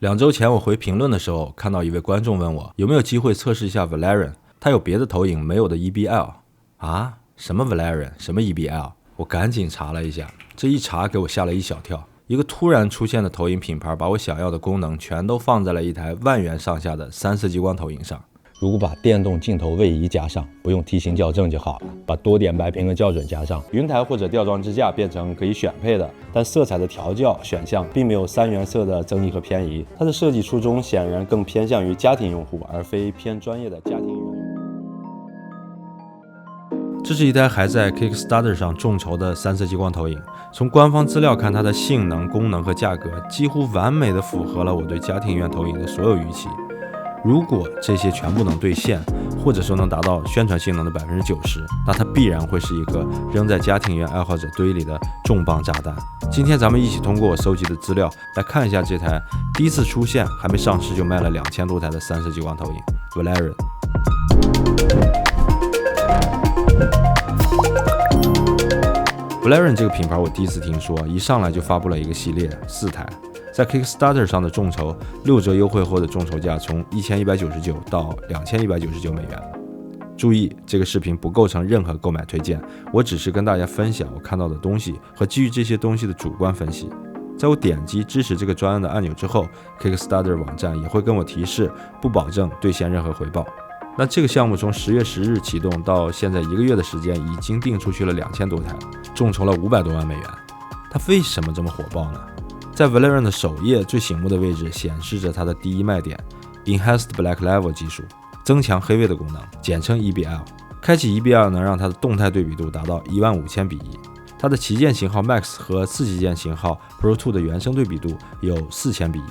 2周前我回评论的时候，看到一位观众问我有没有机会测试一下 Valerian， 他有别的投影没有的 EBL 啊？什么 Valerian， 什么 EBL？ 我赶紧查了一下，这一查给我吓了一小跳。一个突然出现的投影品牌，把我想要的功能全都放在了一台10000元上下的3色激光投影上。如果把电动镜头位移加上，不用梯形校正就好了。把多点白平衡校准加上，云台或者吊装支架变成可以选配的，但色彩的调校选项并没有3原色的增益和偏移。它的设计初衷显然更偏向于家庭用户，而非偏专业的家庭用户。这是一台还在 Kickstarter 上众筹的3色激光投影。从官方资料看，它的性能、功能和价格几乎完美的符合了我对家庭医院投影的所有预期。如果这些全部能兑现，或者说能达到宣传性能的90%，那它必然会是一个扔在家庭医院爱好者堆里的重磅炸弹。今天咱们一起通过我搜集的资料来看一下这台第一次出现还没上市就卖了2000多台的3色激光投影 Valerian。Valerian 这个品牌我第一次听说，一上来就发布了一个系列4台，在 Kickstarter 上的众筹6折优惠后的众筹价从1199到2199美元。注意，这个视频不构成任何购买推荐，我只是跟大家分享我看到的东西和基于这些东西的主观分析。在我点击支持这个专案的按钮之后， Kickstarter 网站也会跟我提示不保证兑现任何回报。那这个项目从10月10日启动到现在1个月的时间，已经订出去了2000多台，众筹了500多万美元。它为什么这么火爆呢？在 Valerian 的首页最醒目的位置显示着它的第一卖点 Enhanced Black Level 技术，增强黑位的功能，简称 EBL。 开启 EBL 能让它的动态对比度达到15000比1，它的旗舰型号 Max 和次旗舰型号 Pro 2的原生对比度有4000比1。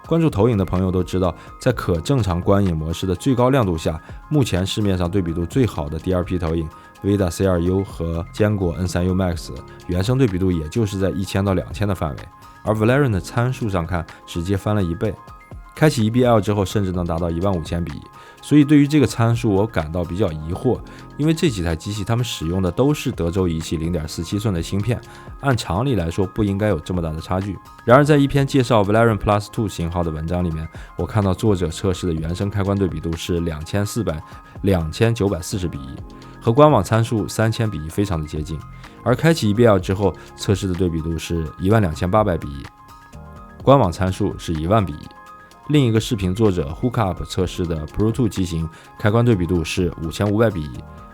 关注投影的朋友都知道，在可正常观影模式的最高亮度下，目前市面上对比度最好的 DRP 投影 Vida C2U 和坚果 N3U Max 原生对比度也就是在1000到2000的范围，而 Valerian 的参数上看直接翻了1倍。开启 EBL 之后甚至能达到15000比1，所以对于这个参数我感到比较疑惑，因为这几台机器它们使用的都是德州仪器 0.47 寸的芯片，按常理来说不应该有这么大的差距。然而在一篇介绍 Valerian Plus 2型号的文章里面，我看到作者测试的原生开关对比度是2940比1，和官网参数3000比1非常的接近，而开启 EBL 之后测试的对比度是12800比1，官网参数是10000比1。另一个视频作者 Hookup 测试的 Pro 2机型开关对比度是5500比1，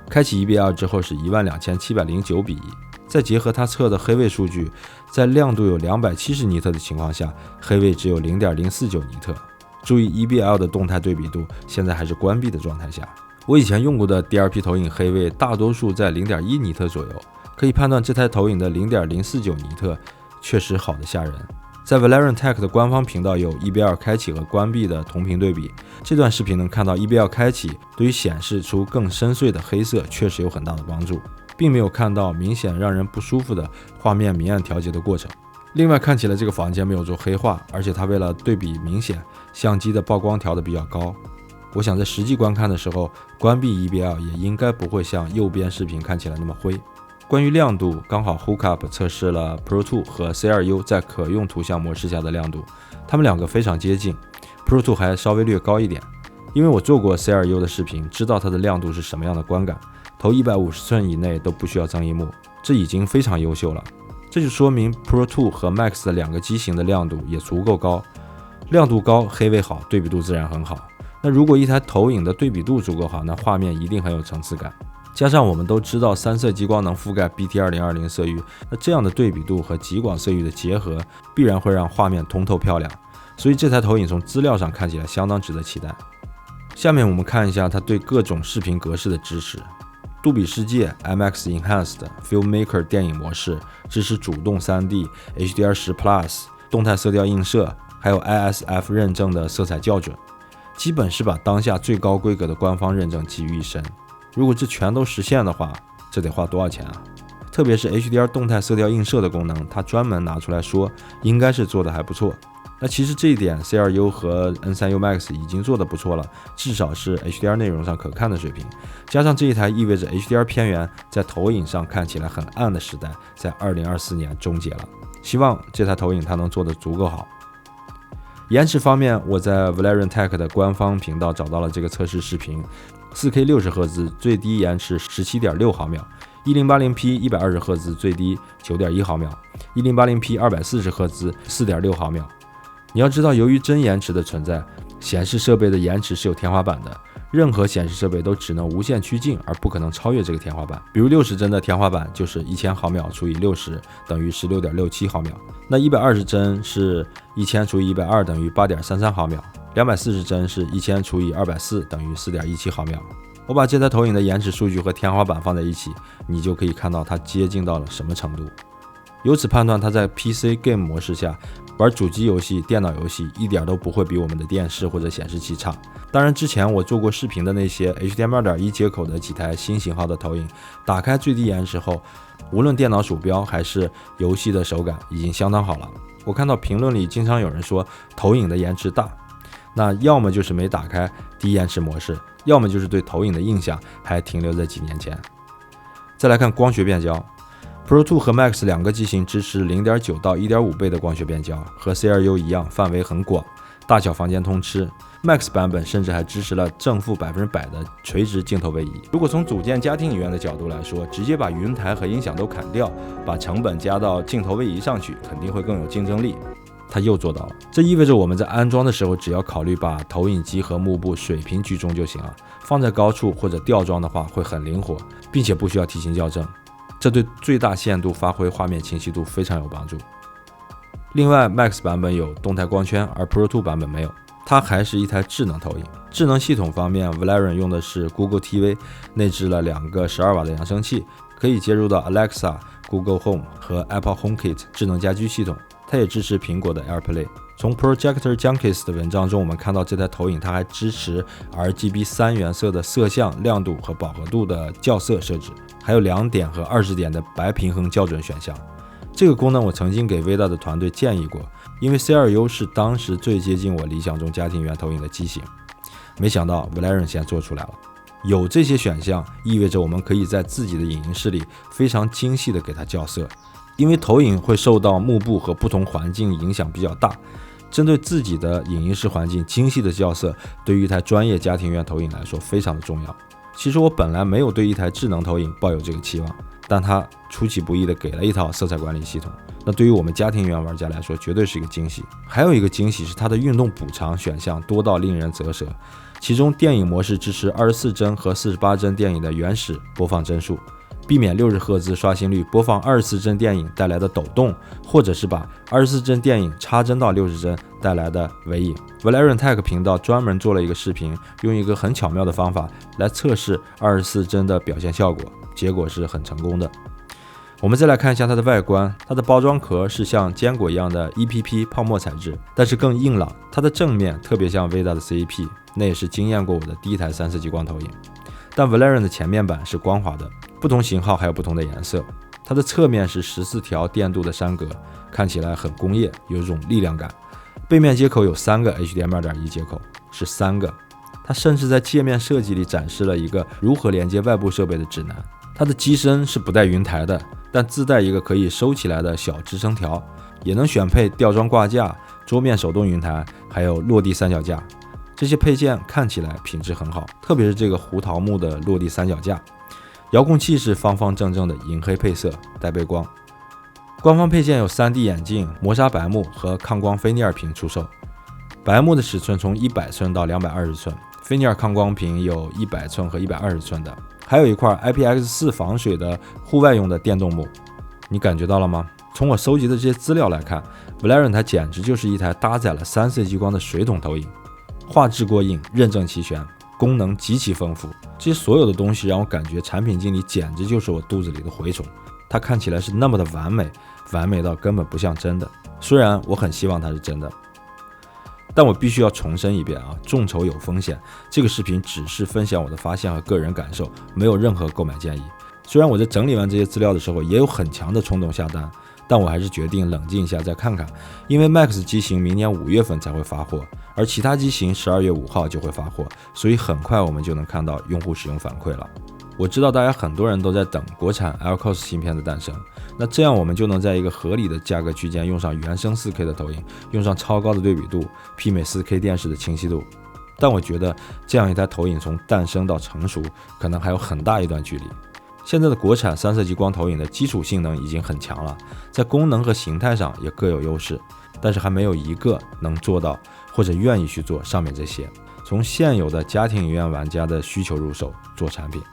开启 EBL 之后是12709比1。再结合他测的黑位数据，在亮度有270尼特的情况下，黑位只有0.049尼特。注意 EBL 的动态对比度现在还是关闭的状态下。我以前用过的 DRP 投影黑位大多数在0.1尼特左右，可以判断这台投影的0.049尼特确实好的吓人。在 Valerian Tech 的官方频道有 EBL 开启和关闭的同屏对比，这段视频能看到 EBL 开启对于显示出更深邃的黑色确实有很大的帮助，并没有看到明显让人不舒服的画面明暗调节的过程。另外看起来这个房间没有做黑化，而且它为了对比明显，相机的曝光调得比较高。我想在实际观看的时候，关闭 EBL 也应该不会像右边视频看起来那么灰。关于亮度，刚好 Hookup 测试了 Pro 2和 C2U 在可用图像模式下的亮度，它们两个非常接近， Pro 2还稍微略高一点。因为我做过 C2U 的视频，知道它的亮度是什么样的观感，投150寸以内都不需要增益幕，这已经非常优秀了。这就说明 Pro 2和 Max 的两个机型的亮度也足够高，亮度高，黑位好，对比度自然很好。那如果一台投影的对比度足够好，那画面一定很有层次感。加上我们都知道3色激光能覆盖 BT2020 色域，那这样的对比度和极广色域的结合必然会让画面通透漂亮，所以这台投影从资料上看起来相当值得期待。下面我们看一下它对各种视频格式的支持。杜比世界 MX Enhanced Filmmaker 电影模式，支持主动 3D HDR10 Plus 动态色调映射，还有 ISF 认证的色彩校准，基本是把当下最高规格的官方认证集于一身。如果这全都实现的话，这得花多少钱啊？特别是 HDR 动态色调映射的功能，它专门拿出来说，应该是做的还不错。那其实这一点 C2U 和 N3U Max 已经做得不错了，至少是 HDR 内容上可看的水平。加上这一台意味着 HDR 片源在投影上看起来很暗的时代，在2024年终结了。希望这台投影它能做得足够好。延迟方面，我在 Valerian Tech 的官方频道找到了这个测试视频， 4K 60赫兹最低延迟 17.6 毫秒， 1080p 120赫兹最低 9.1 毫秒， 1080p 240赫兹 4.6 毫秒。你要知道，由于真延迟的存在，显示设备的延迟是有天花板的，任何显示设备都只能无限趋近，而不可能超越这个天花板。比如60帧的天花板就是1000毫秒除以60等于 16.67 毫秒，那120帧是1000除以120等于 8.33 毫秒，240帧是1000除以240等于 4.17 毫秒。我把这台投影的延迟数据和天花板放在一起，你就可以看到它接近到了什么程度。由此判断，它在 PC Game 模式下玩主机游戏、电脑游戏一点都不会比我们的电视或者显示器差。当然，之前我做过视频的那些 HDMI 2.1 接口的几台新型号的投影，打开最低延迟后，无论电脑鼠标还是游戏的手感已经相当好了。我看到评论里经常有人说投影的延迟大，那要么就是没打开低延迟模式，要么就是对投影的印象还停留在几年前。再来看光学变焦， Pro 2和 Max 两个机型支持 0.9 到 1.5 倍的光学变焦，和 C2U 一样，范围很广，大小房间通吃。Max 版本甚至还支持了正负100%的垂直镜头位移。如果从组建家庭影院的角度来说，直接把云台和音响都砍掉，把成本加到镜头位移上去，肯定会更有竞争力。它又做到了，这意味着我们在安装的时候，只要考虑把投影机和幕布水平居中就行了，放在高处或者吊装的话会很灵活，并且不需要梯形校正，这对最大限度发挥画面清晰度非常有帮助。另外 Max 版本有动态光圈，而 Pro 2版本没有，它还是一台智能投影。智能系统方面， Valerian 用的是 Google TV， 内置了2个12瓦的扬声器，可以接入到 Alexa、Google Home 和 Apple HomeKit 智能家居系统，它也支持苹果的 AirPlay。从 Projector Junkies 的文章中，我们看到这台投影它还支持 RGB 3原色的色相、亮度和饱和度的校色设置，还有2点和20点的白平衡校准选项。这个功能我曾经给 VIDAA 的团队建议过，因为 C2U 是当时最接近我理想中家庭影院投影的机型，没想到 Valerian 现在做出来了。有这些选项，意味着我们可以在自己的影音室里非常精细的给它校色。因为投影会受到幕布和不同环境影响比较大，针对自己的影音室环境精细的校色，对于一台专业家庭院投影来说非常的重要。其实我本来没有对一台智能投影抱有这个期望，但它出其不意的给了一套色彩管理系统，那对于我们家庭院玩家来说绝对是一个惊喜。还有一个惊喜是它的运动补偿选项多到令人啧舌，其中电影模式支持24帧和48帧电影的原始播放帧数，避免60赫兹刷新率播放24帧电影带来的抖动，或者是把24帧电影插帧到60帧带来的尾影。Valerian Tech 频道专门做了一个视频，用一个很巧妙的方法来测试24帧的表现效果，结果是很成功的。我们再来看一下它的外观，它的包装壳是像坚果一样的 EPP 泡沫材质，但是更硬朗。它的正面特别像 VIDAA 的 CEP， 那也是惊艳过我的第一台3色激光投影。但 Valerian 的前面板是光滑的，不同型号还有不同的颜色。它的侧面是14条电镀的山格，看起来很工业，有种力量感。背面接口有3个 HDMI 2.1 接口，是3个。它甚至在界面设计里展示了一个如何连接外部设备的指南。它的机身是不带云台的，但自带一个可以收起来的小支撑条，也能选配吊装挂架、桌面手动云台，还有落地三脚架。这些配件看起来品质很好，特别是这个胡桃木的落地三脚架。遥控器是方方正正的银黑配色，带背光。官方配件有 3D 眼镜、磨砂白幕和抗光菲涅尔屏出售。白幕的尺寸从100寸到220寸，菲涅尔抗光屏有100寸和120寸的，还有一块 IPX4 防水的户外用的电动幕。你感觉到了吗？从我收集的这些资料来看， Valerian 它简直就是一台搭载了3色激光的水桶投影，画质过硬，认证齐全，功能极其丰富。这些所有的东西让我感觉产品经理简直就是我肚子里的蛔虫，它看起来是那么的完美，完美到根本不像真的。虽然我很希望它是真的，但我必须要重申一遍啊，众筹有风险，这个视频只是分享我的发现和个人感受，没有任何购买建议。虽然我在整理完这些资料的时候也有很强的冲动下单，但我还是决定冷静一下再看看，因为 Max 机型明年5月份才会发货，而其他机型12月5号就会发货，所以很快我们就能看到用户使用反馈了。我知道大家很多人都在等国产 LCOS 芯片的诞生，那这样我们就能在一个合理的价格区间用上原生 4K 的投影，用上超高的对比度，媲美 4K 电视的清晰度。但我觉得这样一台投影从诞生到成熟，可能还有很大一段距离。现在的国产3色激光投影的基础性能已经很强了，在功能和形态上也各有优势，但是还没有一个能做到或者愿意去做上面这些，从现有的家庭影院玩家的需求入手做产品。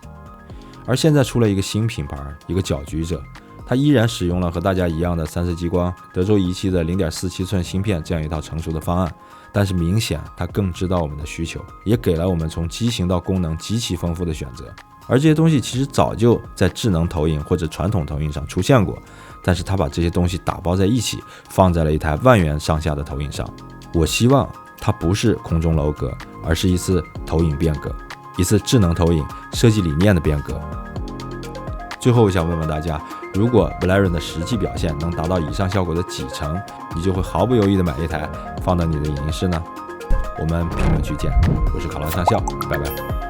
而现在出了一个新品牌，一个搅局者，它依然使用了和大家一样的3色激光德州仪器的 0.47 寸芯片这样一套成熟的方案，但是明显它更知道我们的需求，也给了我们从机型到功能极其丰富的选择。而这些东西其实早就在智能投影或者传统投影上出现过，但是它把这些东西打包在一起，放在了一台万元上下的投影上。我希望它不是空中楼阁，而是一次投影变革，一次智能投影设计理念的变革。最后我想问问大家，如果 Valerian 的实际表现能达到以上效果的几成，你就会毫不犹豫地买一台放到你的影音室呢？我们评论区见，我是考拉上校，拜拜。